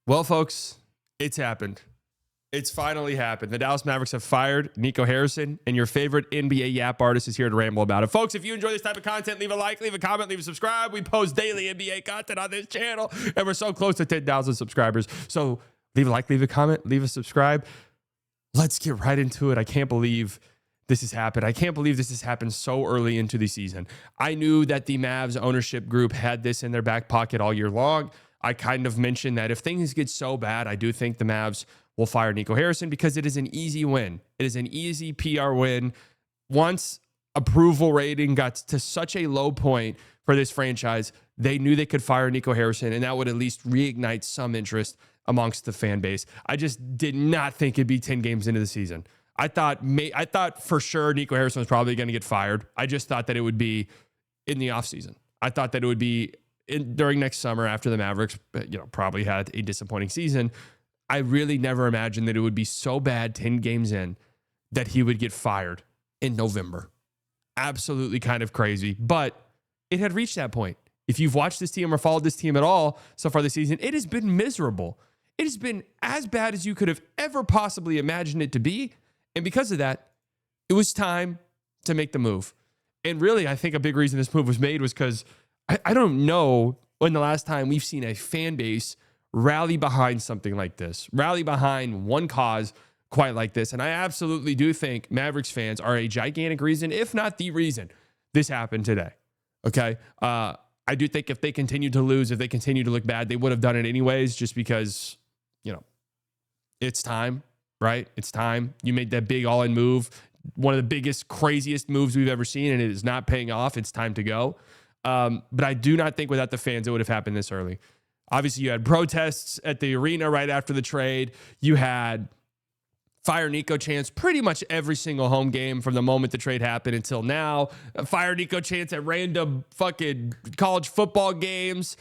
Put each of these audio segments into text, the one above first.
Well, folks, it's happened. It's finally happened. The Dallas Mavericks have fired Nico Harrison, and your favorite NBA Yap artist is here to ramble about it. Folks, if you enjoy this type of content, leave a like, leave a comment, leave a subscribe. We post daily NBA content on this channel, and we're so close to 10,000 subscribers. So leave a like, leave a comment, leave a subscribe. Let's get right into it. I can't believe this has happened. I can't believe this has happened so early into the season. I knew that the Mavs ownership group had this in their back pocket all year long. I kind of mentioned that if things get so bad, I do think the Mavs will fire Nico Harrison because it is an easy win. It is an easy PR win. Once approval rating got to such a low point for this franchise, they knew they could fire Nico Harrison, and that would at least reignite some interest amongst the fan base. I just did not think it'd be 10 games into the season. I thought for sure Nico Harrison was probably going to get fired. I just thought that it would be in the offseason. I thought that it would be during next summer after the Mavericks, probably had a disappointing season. I really never imagined that it would be so bad 10 games in that he would get fired in November. Absolutely kind of crazy, but it had reached that point. If you've watched this team or followed this team at all so far this season, it has been miserable. It has been as bad as you could have ever possibly imagined it to be. And because of that, it was time to make the move. And really, I think a big reason this move was made was because I don't know when the last time we've seen a fan base rally behind something like this, rally behind one cause quite like this. And I absolutely do think Mavericks fans are a gigantic reason, if not the reason, this happened today. Okay. I do think if they continue to lose, if they continue to look bad, they would have done it anyways, just because, it's time, right? It's time. You made that big all-in move, one of the biggest, craziest moves we've ever seen, and it is not paying off. It's time to go. But I do not think without the fans, it would have happened this early. Obviously, you had protests at the arena right after the trade. You had fire Nico chants pretty much every single home game from the moment the trade happened until now. Fire Nico chants at random fucking college football games.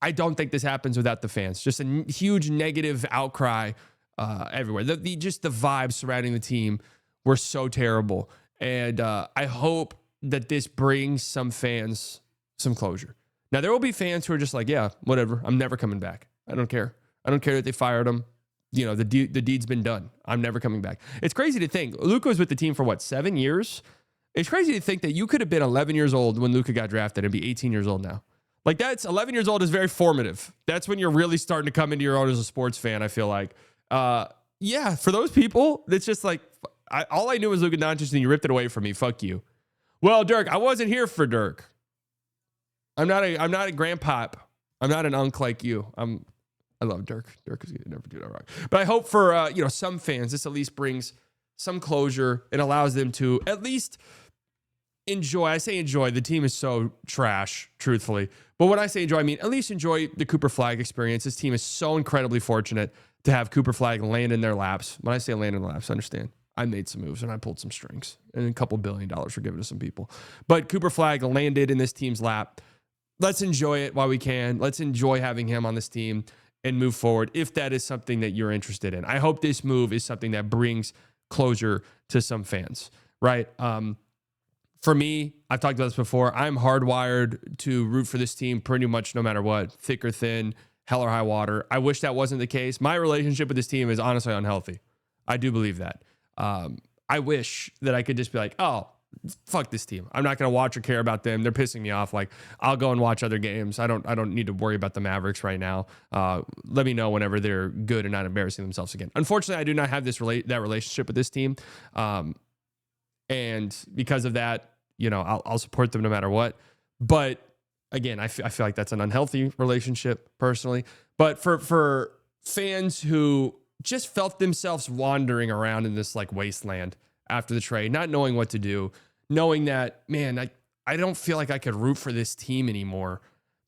I don't think this happens without the fans. Just a huge negative outcry everywhere. Just the vibes surrounding the team were so terrible. And I hope that this brings some fans some closure. Now, there will be fans who are just like, yeah, whatever. I'm never coming back. I don't care. I don't care that they fired him. The deed's been done. I'm never coming back. It's crazy to think. Luka was with the team for 7 years? It's crazy to think that you could have been 11 years old when Luka got drafted and be 18 years old now. Like, that's 11 years old is very formative. That's when you're really starting to come into your own as a sports fan, I feel like. Yeah, for those people, it's just like, all I knew was Luka Doncic and you ripped it away from me. Fuck you. Well, Dirk, I wasn't here for Dirk. I'm not a grandpop. I'm not an unk like you. I love Dirk. Dirk is going to never do that wrong. But I hope for some fans, this at least brings some closure. It allows them to at least enjoy. I say enjoy. The team is so trash, truthfully. But when I say enjoy, I mean at least enjoy the Cooper Flagg experience. This team is so incredibly fortunate to have Cooper Flagg land in their laps. When I say land in their laps, understand. I made some moves and I pulled some strings, and a couple $1 billion were given to some people. But Cooper Flagg landed in this team's lap. Let's enjoy it while we can. Let's enjoy having him on this team and move forward if that is something that you're interested in. I hope this move is something that brings closure to some fans, right? For me, I've talked about this before. I'm hardwired to root for this team pretty much no matter what, thick or thin, hell or high water. I wish that wasn't the case. My relationship with this team is honestly unhealthy. I do believe that. I wish that I could just be like, oh, fuck this team. I'm not going to watch or care about them. They're pissing me off. Like, I'll go and watch other games. I don't need to worry about the Mavericks right now. Let me know whenever they're good and not embarrassing themselves again. Unfortunately, I do not have that relationship with this team. And because of that, I'll support them no matter what. But again, I feel like that's an unhealthy relationship personally. But for fans who just felt themselves wandering around in this wasteland after the trade, not knowing what to do, knowing that, man, I don't feel like I could root for this team anymore,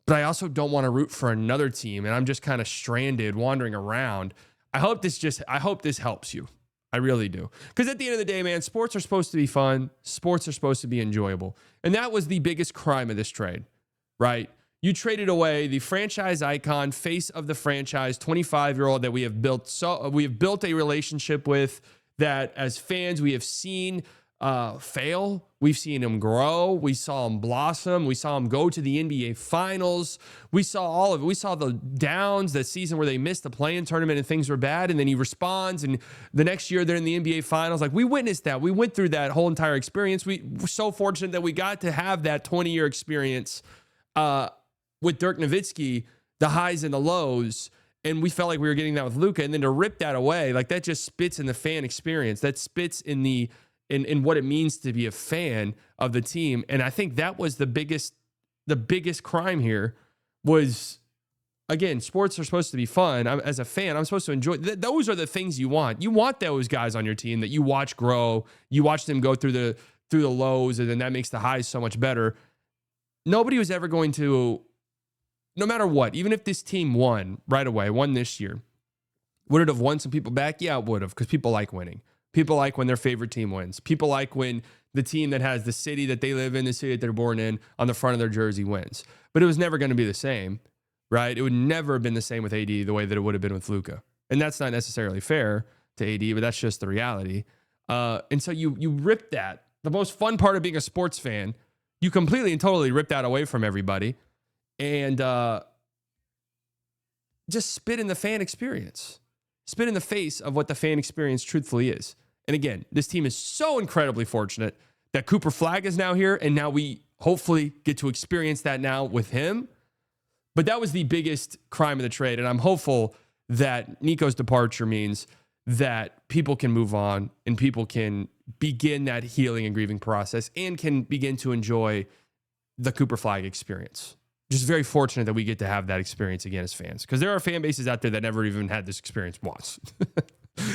but I also don't want to root for another team, and I'm just kind of stranded, wandering around. I hope this helps you. I really do. Because at the end of the day, man, sports are supposed to be fun. Sports are supposed to be enjoyable. And that was the biggest crime of this trade, right? You traded away the franchise icon, face of the franchise, 25-year-old that we have built a relationship with, that as fans we have seen fail. We've seen him grow. We saw him blossom. We saw him go to the NBA Finals. We saw all of it. We saw the downs, that season where they missed the play-in tournament and things were bad, and then he responds, and the next year they're in the NBA Finals. Like, we witnessed that. We went through that whole entire experience. We were so fortunate that we got to have that 20-year experience with Dirk Nowitzki, the highs and the lows, and we felt like we were getting that with Luka, and then to rip that away, like, that just spits in the fan experience. That spits in in what it means to be a fan of the team. And I think that was the biggest crime here was, again, sports are supposed to be fun. As a fan, I'm supposed to enjoy. Those are the things you want. You want those guys on your team that you watch grow. You watch them go through the lows, and then that makes the highs so much better. Nobody was ever going to, no matter what, even if this team won right away, won this year, would it have won some people back? Yeah, it would have, because people like winning. People like when their favorite team wins. People like when the team that has the city that they live in, the city that they're born in, on the front of their jersey wins. But it was never going to be the same, right? It would never have been the same with AD the way that it would have been with Luka. And that's not necessarily fair to AD, but that's just the reality. And so you rip that. The most fun part of being a sports fan, you completely and totally rip that away from everybody. And just spit in the fan experience. Spit in the face of what the fan experience truthfully is. And again, this team is so incredibly fortunate that Cooper Flagg is now here, and now we hopefully get to experience that now with him. But that was the biggest crime of the trade, and I'm hopeful that Nico's departure means that people can move on and people can begin that healing and grieving process and can begin to enjoy the Cooper Flagg experience. Just very fortunate that we get to have that experience again as fans, because there are fan bases out there that never even had this experience once.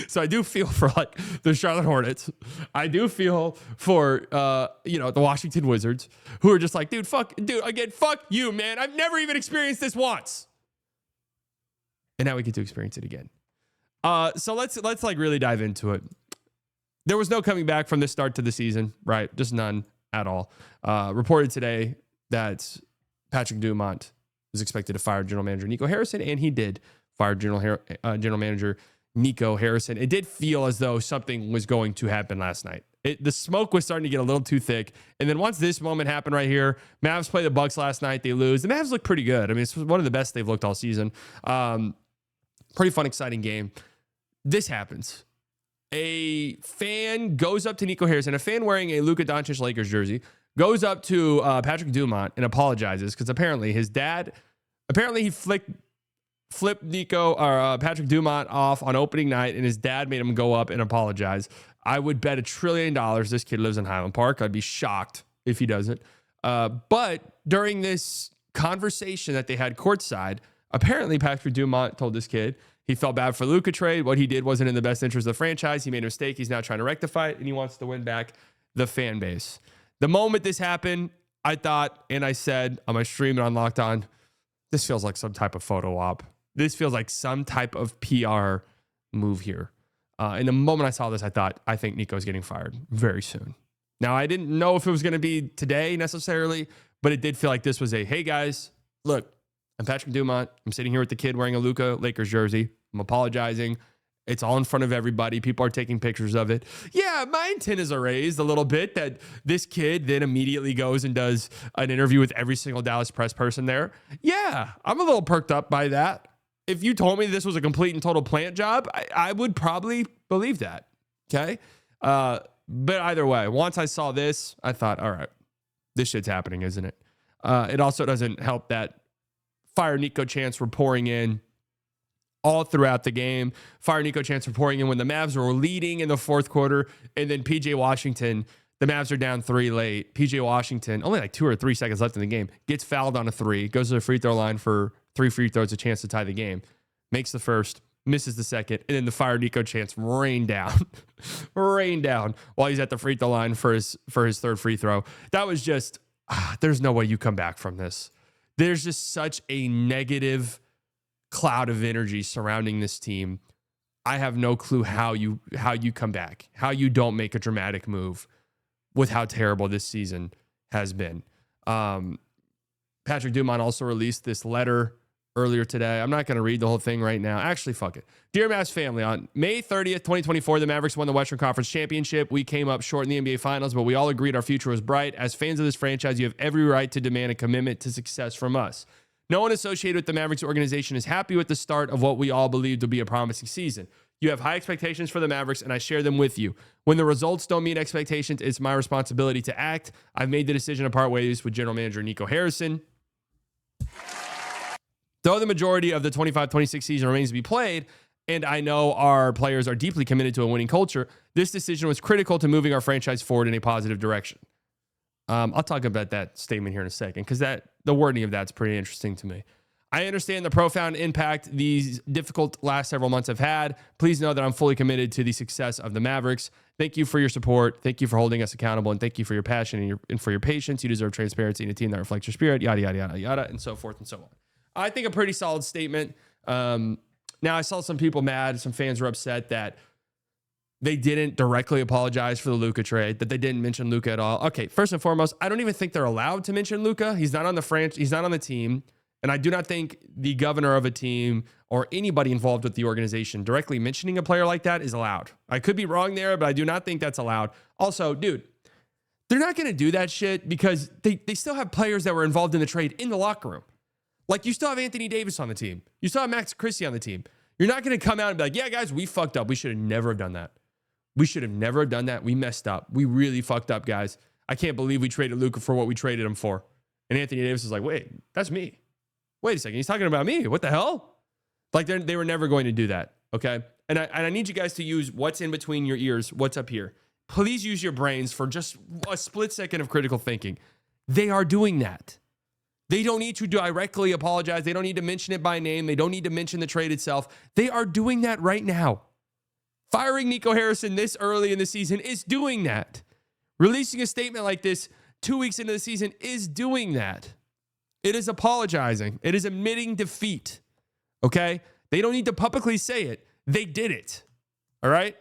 So I do feel for like the Charlotte Hornets. I do feel for the Washington Wizards, who are just like, fuck you, man. I've never even experienced this once, and now we get to experience it again. So let's like really dive into it. There was no coming back from this start to the season, right? Just none at all. Reported today that Patrick Dumont is expected to fire general manager Nico Harrison, and he did fire general manager Nico Harrison. It did feel as though something was going to happen last night. The smoke was starting to get a little too thick, and then once this moment happened right here, Mavs play the Bucks last night. They lose. The Mavs look pretty good. I mean, it's one of the best they've looked all season. Pretty fun, exciting game. This happens. A fan goes up to Nico Harrison, a fan wearing a Luka Doncic Lakers jersey, goes up to Patrick Dumont and apologizes because apparently his dad, he flipped Nico or Patrick Dumont off on opening night, and his dad made him go up and apologize. I would bet $1 trillion this kid lives in Highland Park. I'd be shocked if he doesn't. But during this conversation that they had courtside, apparently Patrick Dumont told this kid he felt bad for Luka trade. What he did wasn't in the best interest of the franchise. He made a mistake. He's now trying to rectify it, and he wants to win back the fan base. The moment this happened, I thought, and I said on my stream and on Locked On, this feels like some type of photo op. This feels like some type of PR move here. And the moment I saw this, I thought, I think Nico's getting fired very soon. Now, I didn't know if it was going to be today necessarily, but it did feel like this was hey guys, look, I'm Patrick Dumont. I'm sitting here with the kid wearing a Luka Lakers jersey. I'm apologizing. It's all in front of everybody. People are taking pictures of it. Yeah, my antennas are raised a little bit that this kid then immediately goes and does an interview with every single Dallas press person there. Yeah, I'm a little perked up by that. If you told me this was a complete and total plant job, I would probably believe that. Okay? But either way, once I saw this, I thought, all right, this shit's happening, isn't it? It also doesn't help that Fire Nico chants were pouring in all throughout the game. Fire Nico chants were pouring in when the Mavs were leading in the fourth quarter. And then PJ Washington, the Mavs are down 3 late. PJ Washington, only like 2 or 3 seconds left in the game, gets fouled on a 3, goes to the free throw line for 3 free throws, a chance to tie the game. Makes the first, misses the second, and then the Fire Nico chants rain down. Rain down while he's at the free throw line for his third free throw. That was just, there's no way you come back from this. There's just such a negative cloud of energy surrounding this team. I have no clue how you come back, how you don't make a dramatic move with how terrible this season has been. Patrick Dumont also released this letter earlier today. I'm not going to read the whole thing right now. Actually, fuck it. Dear Mavs family, on May 30th, 2024, the Mavericks won the Western Conference Championship. We came up short in the NBA Finals, but we all agreed our future was bright. As fans of this franchise, you have every right to demand a commitment to success from us. No one associated with the Mavericks organization is happy with the start of what we all believed to be a promising season. You have high expectations for the Mavericks, and I share them with you. When the results don't meet expectations, it's my responsibility to act. I've made the decision to part ways with General Manager Nico Harrison. Though the majority of the 25-26 season remains to be played, and I know our players are deeply committed to a winning culture, this decision was critical to moving our franchise forward in a positive direction. I'll talk about that statement here in a second, because the wording of that's pretty interesting to me. I understand the profound impact these difficult last several months have had. Please know that I'm fully committed to the success of the Mavericks. Thank you for your support. Thank you for holding us accountable, and thank you for your passion and for your patience. You deserve transparency in a team that reflects your spirit, yada, yada, yada, yada, and so forth and so on. I think a pretty solid statement. Now, I saw some people mad. Some fans were upset that they didn't directly apologize for the Luka trade, that they didn't mention Luka at all. Okay, first and foremost, I don't even think they're allowed to mention Luka. He's not on he's not on the team. And I do not think the governor of a team or anybody involved with the organization directly mentioning a player like that is allowed. I could be wrong there, but I do not think that's allowed. Also, dude, they're not going to do that shit because they still have players that were involved in the trade in the locker room. Like, you still have Anthony Davis on the team. You still have Max Christie on the team. You're not going to come out and be like, yeah, guys, we fucked up. We should have never have done that. We should have never done that. We messed up. We really fucked up, guys. I can't believe we traded Luka for what we traded him for. And Anthony Davis is like, wait, that's me. Wait a second. He's talking about me. What the hell? Like, they were never going to do that, okay? And I need you guys to use what's in between your ears, what's up here. Please use your brains for just a split second of critical thinking. They are doing that. They don't need to directly apologize. They don't need to mention it by name. They don't need to mention the trade itself. They are doing that right now. Firing Nico Harrison this early in the season is doing that. Releasing a statement like this 2 weeks into the season is doing that. It is apologizing. It is admitting defeat. Okay? They don't need to publicly say it. They did it. All right?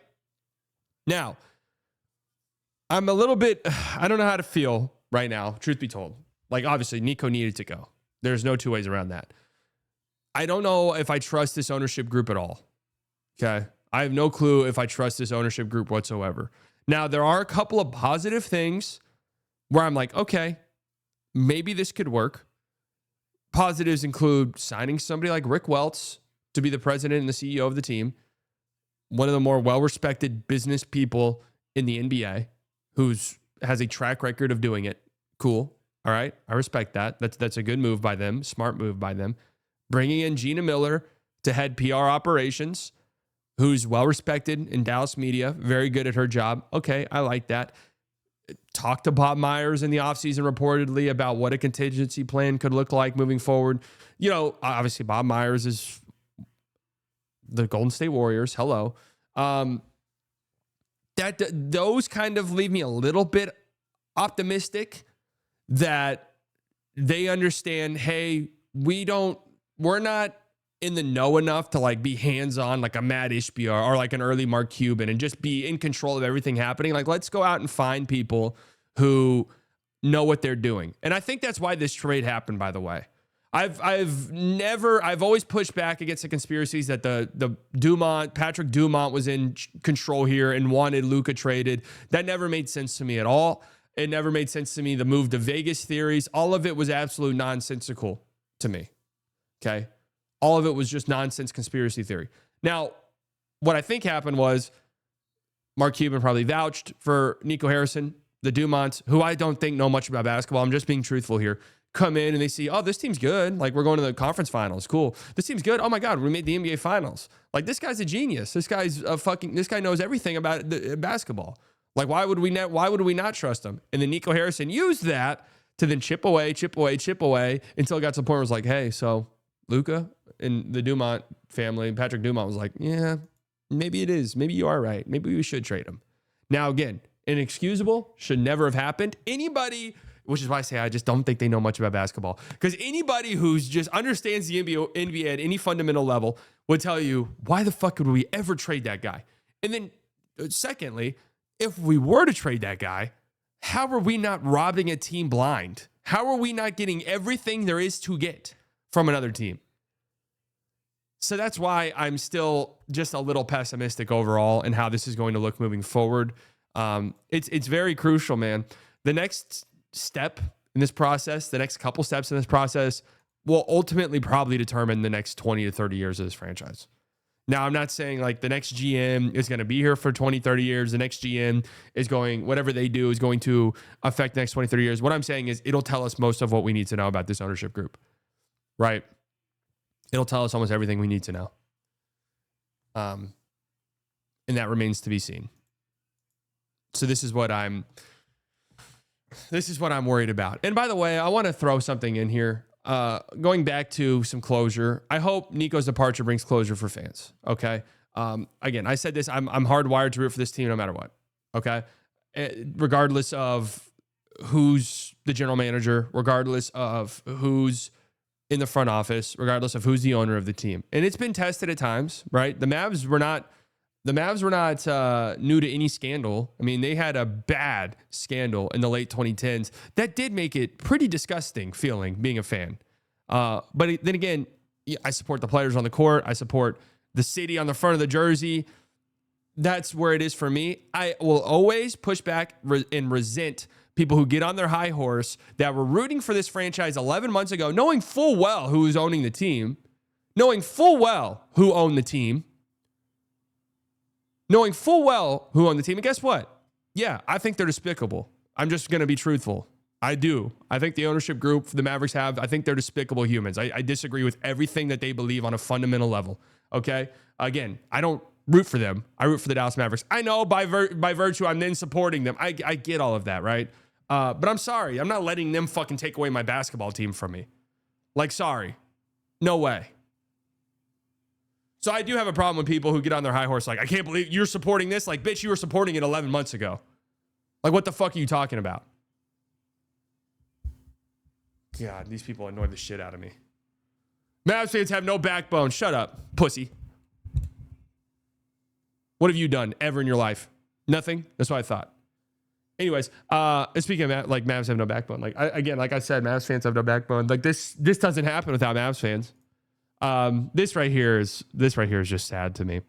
Now, I'm a little bit, I don't know how to feel right now, truth be told. Like, obviously, Nico needed to go. There's no two ways around that. I don't know if I trust this ownership group at all. Okay? I have no clue if I trust this ownership group whatsoever. Now, there are a couple of positive things where I'm like, okay, maybe this could work. Positives include signing somebody like Rick Welts to be the president and the CEO of the team, one of the more well-respected business people in the NBA who has a track record of doing it. Cool. All right. I respect that. That's a good move by them. Smart move by them. Bringing in Gina Miller to head PR operations, who's well-respected in Dallas media, very good at her job. Okay, I like that. Talked to Bob Myers in the offseason reportedly about what a contingency plan could look like moving forward. You know, obviously Bob Myers is the Golden State Warriors. Hello. Those kind of leave me a little bit optimistic that they understand, hey, we're not in the know enough to like be hands-on like a Matt Ishbia or like an early Mark Cuban and just be in control of everything happening. Like, let's go out and find people who know what they're doing. And I think that's why this trade happened, by the way. I've always pushed back against the conspiracies that the Patrick Dumont was in control here and wanted Luka traded. That never made sense to me at all. It never made sense to me. The move to Vegas theories, all of it was absolute nonsensical to me. Okay. All of it was just nonsense conspiracy theory. Now, what I think happened was Mark Cuban probably vouched for Nico Harrison, the Dumonts, who I don't think know much about basketball. I'm just being truthful here. Come in and they see, oh, this team's good. Like, we're going to the conference finals. Cool. This team's good. Oh my God, we made the NBA finals. Like, this guy's a genius. This guy knows everything about basketball. Like, why would we not trust him? And then Nico Harrison used that to then chip away until it got to the point where it was like, hey, so Luka and the Dumont family, Patrick Dumont was like, yeah, maybe it is. Maybe you are right. Maybe we should trade him. Now, again, inexcusable, should never have happened. Anybody, which is why I say I just don't think they know much about basketball, because anybody who's just understands the NBA at any fundamental level would tell you, why the fuck would we ever trade that guy? And then secondly, if we were to trade that guy, how are we not robbing a team blind? How are we not getting everything there is to get from another team? So that's why I'm still just a little pessimistic overall in how this is going to look moving forward. It's very crucial, man. The next step in this process, the next couple steps in this process will ultimately probably determine the next 20 to 30 years of this franchise. Now, I'm not saying like the next GM is going to be here for 20, 30 years. The next GM is going, whatever they do is going to affect the next 20, 30 years. What I'm saying is it'll tell us most of what we need to know about this ownership group, right? It'll tell us almost everything we need to know. And that remains to be seen. So this is what I'm worried about. And by the way, I want to throw something in here. Going back to some closure, I hope Nico's departure brings closure for fans. Okay. Again, I said this, I'm hardwired to root for this team no matter what. Okay. Regardless of who's the general manager, regardless of who's in the front office, regardless of who's the owner of the team. And it's been tested at times, right? The Mavs were not new to any scandal. I mean, they had a bad scandal in the late 2010s that did make it pretty disgusting feeling being a fan. But then again, I support the players on the court. I support the city on the front of the jersey. That's where it is for me. I will always push back and resent people who get on their high horse that were rooting for this franchise 11 months ago, knowing full well who was owning the team, knowing full well who owned the team, knowing full well who owned the team. And guess what? Yeah, I think they're despicable. I'm just going to be truthful. I do. I think the ownership group the Mavericks have, I think they're despicable humans. I disagree with everything that they believe on a fundamental level. Okay? Again, I don't root for them. I root for the Dallas Mavericks. I know by virtue I'm then supporting them. I get all of that, right? But I'm sorry. I'm not letting them fucking take away my basketball team from me. Like, sorry. No way. So I do have a problem with people who get on their high horse like, I can't believe you're supporting this. Like, bitch, you were supporting it 11 months ago. Like, what the fuck are you talking about? God, these people annoy the shit out of me. Mavs fans have no backbone. Shut up, pussy. What have you done ever in your life? Nothing? That's what I thought. Anyways, speaking of that, like, Mavs have no backbone. Like, like I said, Mavs fans have no backbone. Like, this doesn't happen without Mavs fans. This right here is just sad to me.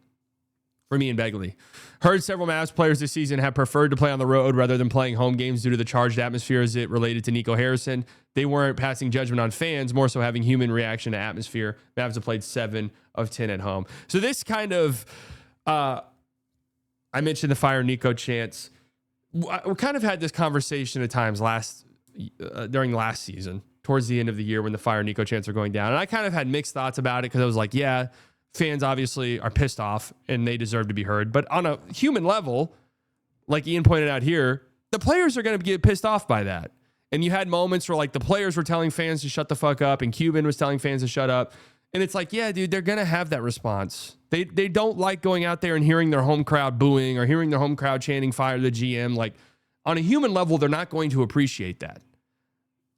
For me and Begley. Heard several Mavs players this season have preferred to play on the road rather than playing home games due to the charged atmosphere as it related to Nico Harrison. They weren't passing judgment on fans, more so having human reaction to atmosphere. Mavs have played 7 of 10 at home. So this kind of, I mentioned the fire Nico chants. We kind of had this conversation at times during last season, towards the end of the year when the fire Nico chants are going down. And I kind of had mixed thoughts about it because I was like, yeah, fans obviously are pissed off and they deserve to be heard. But on a human level, like Ian pointed out here, the players are going to get pissed off by that. And you had moments where like the players were telling fans to shut the fuck up and Cuban was telling fans to shut up. And it's like, yeah, dude, they're going to have that response. They don't like going out there and hearing their home crowd booing or hearing their home crowd chanting fire the GM. Like, on a human level, they're not going to appreciate that.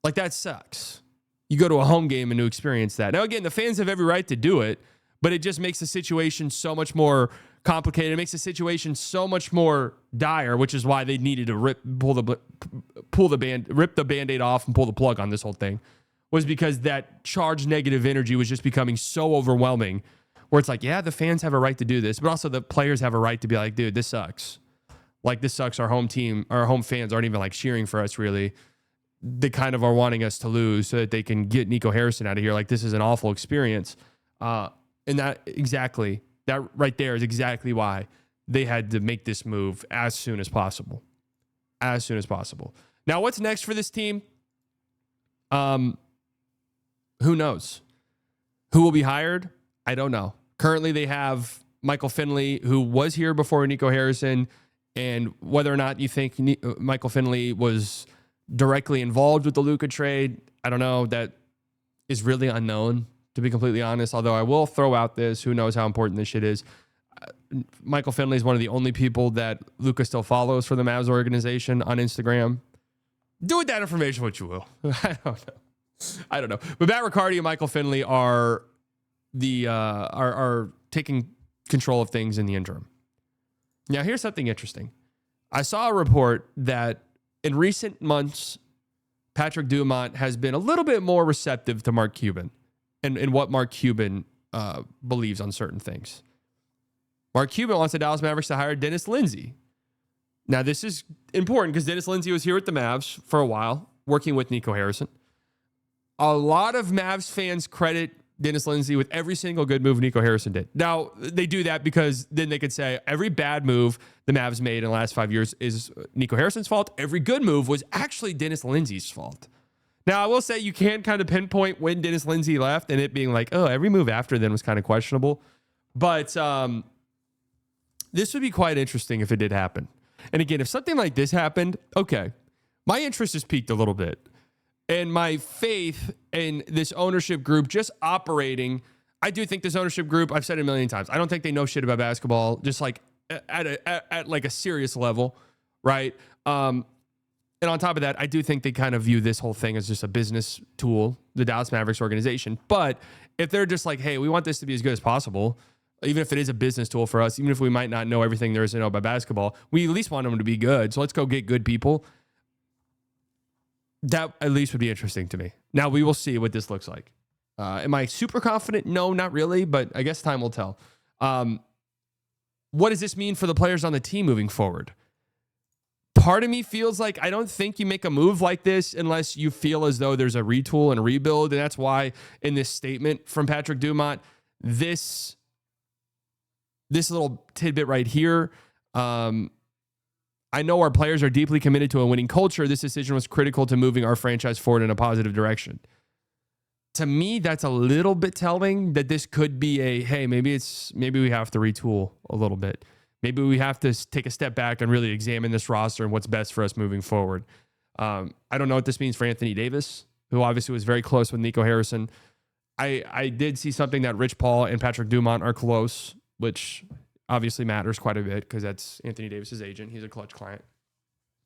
Like, that sucks. You go to a home game and to experience that. Now, again, the fans have every right to do it, but it just makes the situation so much more complicated. It makes the situation so much more dire, which is why they needed to rip the Band-Aid off and pull the plug on this whole thing, was because that charged negative energy was just becoming so overwhelming where it's like, yeah, the fans have a right to do this, but also the players have a right to be like, dude, this sucks. Like, this sucks. Our home team, our home fans aren't even like cheering for us, really. They kind of are wanting us to lose so that they can get Nico Harrison out of here. Like, this is an awful experience. And that right there is exactly why they had to make this move as soon as possible. As soon as possible. Now, what's next for this team? Who knows? Who will be hired? I don't know. Currently, they have Michael Finley, who was here before Nico Harrison, and whether or not you think Michael Finley was directly involved with the Luka trade, I don't know. That is really unknown, to be completely honest, although I will throw out this. Who knows how important this shit is. Michael Finley is one of the only people that Luka still follows for the Mavs organization on Instagram. Do with that information what you will. I don't know. But Matt Riccardi and Michael Finley are taking control of things in the interim. Now, here's something interesting. I saw a report that in recent months, Patrick Dumont has been a little bit more receptive to Mark Cuban and what Mark Cuban believes on certain things. Mark Cuban wants the Dallas Mavericks to hire Dennis Lindsey. Now, this is important because Dennis Lindsey was here at the Mavs for a while, working with Nico Harrison. A lot of Mavs fans credit Dennis Lindsey with every single good move Nico Harrison did. Now, they do that because then they could say every bad move the Mavs made in the last 5 years is Nico Harrison's fault. Every good move was actually Dennis Lindsey's fault. Now, I will say you can kind of pinpoint when Dennis Lindsey left and it being like, oh, every move after then was kind of questionable. But this would be quite interesting if it did happen. And again, if something like this happened, okay, my interest is piqued a little bit. And my faith in this ownership group just operating, I do think this ownership group, I've said it a million times, I don't think they know shit about basketball, just like at like a serious level, right? And on top of that, I do think they kind of view this whole thing as just a business tool, the Dallas Mavericks organization. But if they're just like, hey, we want this to be as good as possible, even if it is a business tool for us, even if we might not know everything there is to know about basketball, we at least want them to be good. So let's go get good people. That at least would be interesting to me. Now, we will see what this looks like. Am I super confident? No, not really, but I guess time will tell. What does this mean for the players on the team moving forward? Part of me feels like I don't think you make a move like this unless you feel as though there's a retool and a rebuild. And that's why in this statement from Patrick Dumont, this little tidbit right here, I know our players are deeply committed to a winning culture. This decision was critical to moving our franchise forward in a positive direction. To me, that's a little bit telling that this could be a, hey, maybe we have to retool a little bit. Maybe we have to take a step back and really examine this roster and what's best for us moving forward. I don't know what this means for Anthony Davis, who obviously was very close with Nico Harrison. I did see something that Rich Paul and Patrick Dumont are close, which obviously matters quite a bit because that's Anthony Davis's agent. He's a Clutch client.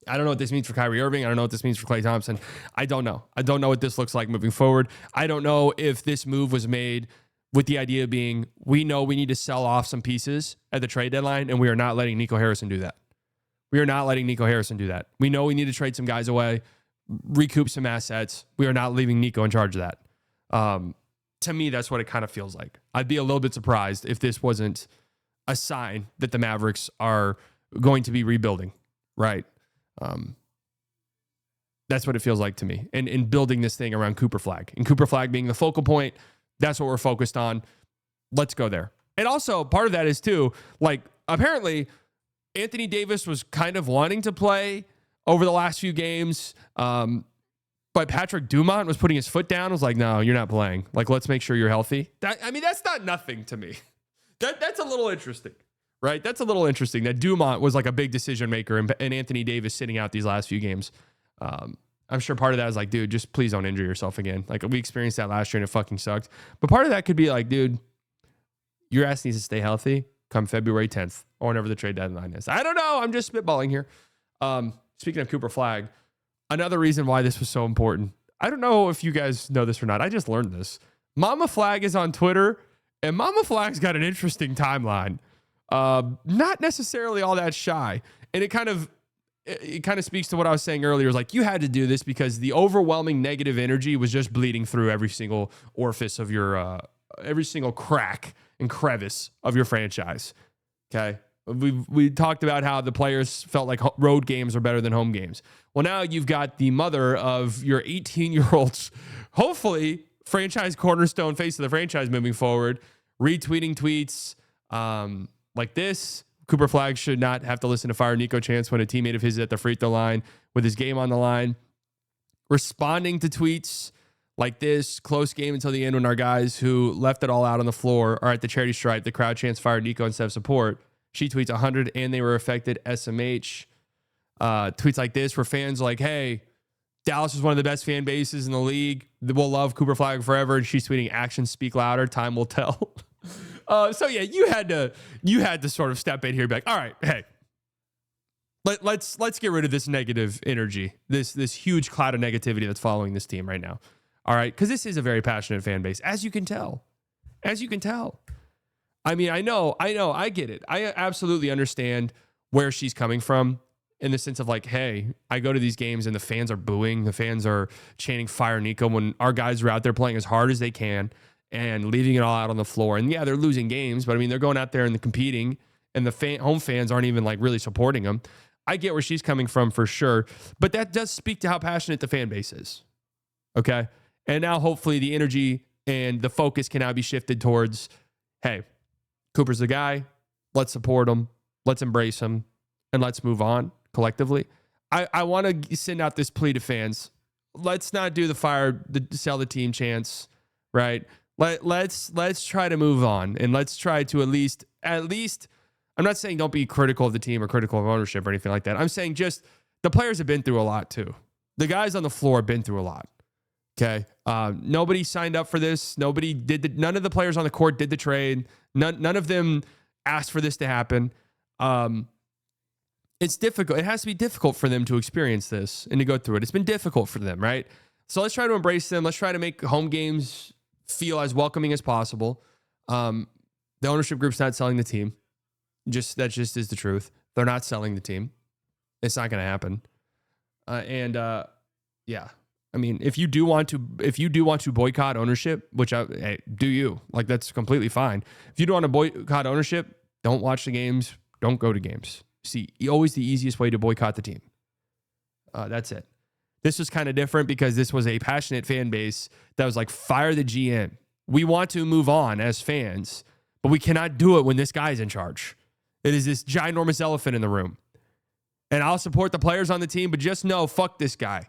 I don't know what this means for Kyrie Irving. I don't know what this means for Klay Thompson. I don't know. I don't know what this looks like moving forward. I don't know if this move was made with the idea being, we know we need to sell off some pieces at the trade deadline, and we are not letting Nico Harrison do that. We are not letting Nico Harrison do that. We know we need to trade some guys away, recoup some assets. We are not leaving Nico in charge of that. To me, that's what it kind of feels like. I'd be a little bit surprised if this wasn't a sign that the Mavericks are going to be rebuilding, right? That's what it feels like to me. And in building this thing around Cooper Flagg. And Cooper Flagg being the focal point, that's what we're focused on. Let's go there. And also, part of that is too, like, apparently, Anthony Davis was kind of wanting to play over the last few games, but Patrick Dumont was putting his foot down, was like, no, you're not playing. Like, let's make sure you're healthy. That's not nothing to me. That's a little interesting, right? That's a little interesting that Dumont was like a big decision maker and Anthony Davis sitting out these last few games. I'm sure part of that is like, dude, just please don't injure yourself again. Like, we experienced that last year and it fucking sucked. But part of that could be like, dude, your ass needs to stay healthy come February 10th or whenever the trade deadline is. I don't know. I'm just spitballing here. Speaking of Cooper Flagg, another reason why this was so important. I don't know if you guys know this or not. I just learned this. Mama Flagg is on Twitter, and Mama Flagg's got an interesting timeline. Not necessarily all that shy. And it kind of speaks to what I was saying earlier. It's like, you had to do this because the overwhelming negative energy was just bleeding through every single orifice of your, every single crack and crevice of your franchise. Okay. We talked about how the players felt like road games are better than home games. Well, now you've got the mother of your 18-year-old's, hopefully, franchise cornerstone face of the franchise moving forward, retweeting tweets like this. Cooper Flagg should not have to listen to fire Nico chants when a teammate of his is at the free throw line with his game on the line. Responding to tweets like this, close game until the end when our guys who left it all out on the floor are at the charity stripe. The crowd chants fire Nico instead of support. She tweets 100 and they were affected. SMH tweets like this where fans are like, hey, Dallas is one of the best fan bases in the league. We'll love Cooper Flagg forever. And she's tweeting actions speak louder. Time will tell. So yeah, you had to sort of step in here and be like, all right, hey, let's get rid of this negative energy, this huge cloud of negativity that's following this team right now. All right, because this is a very passionate fan base, as you can tell. I mean, I know, I get it. I absolutely understand where she's coming from in the sense of like, hey, I go to these games and the fans are booing, the fans are chanting fire Nico when our guys are out there playing as hard as they can. and leaving it all out on the floor. And yeah, they're losing games, but I mean, they're going out there and competing, and the home fans aren't even like really supporting them. I get where she's coming from for sure, but that does speak to how passionate the fan base is. Okay. And now hopefully the energy and the focus can now be shifted towards, hey, Cooper's the guy. Let's support him. Let's embrace him, and let's move on collectively. I want to send out this plea to fans. Let's not do the sell the team chance, right? Let's try to move on, and let's try to at least, I'm not saying don't be critical of the team or critical of ownership or anything like that. I'm saying just the players have been through a lot too. The guys on the floor have been through a lot. Okay. Nobody signed up for this. None of the players on the court did the trade. None of them asked for this to happen. It's difficult. It has to be difficult for them to experience this and to go through it. It's been difficult for them, right? So let's try to embrace them. Let's try to make home games feel as welcoming as possible. The ownership group's not selling the team. That just is the truth. They're not selling the team. It's not going to happen. Yeah. I mean, if you do want to boycott ownership, which do you, like, that's completely fine. If you don't want to boycott ownership, don't watch the games. Don't go to games. See, always the easiest way to boycott the team. That's it. This was kind of different because this was a passionate fan base that was like, fire the GM. We want to move on as fans, but we cannot do it when this guy's in charge. It is this ginormous elephant in the room. And I'll support the players on the team, but just know, fuck this guy.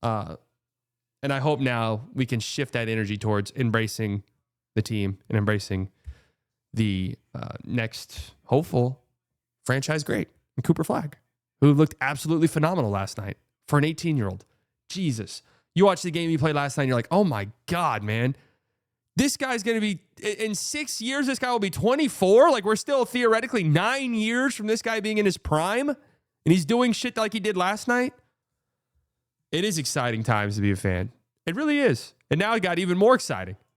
And I hope now we can shift that energy towards embracing the team and embracing the next hopeful franchise great, Cooper Flagg, who looked absolutely phenomenal last night for an 18-year-old. Jesus. You watched the game he played last night and you're like, oh my God, man. This guy's going to be, in 6 years, this guy will be 24. Like, we're still theoretically 9 years from this guy being in his prime, and he's doing shit like he did last night. It is exciting times to be a fan. It really is. And now it got even more exciting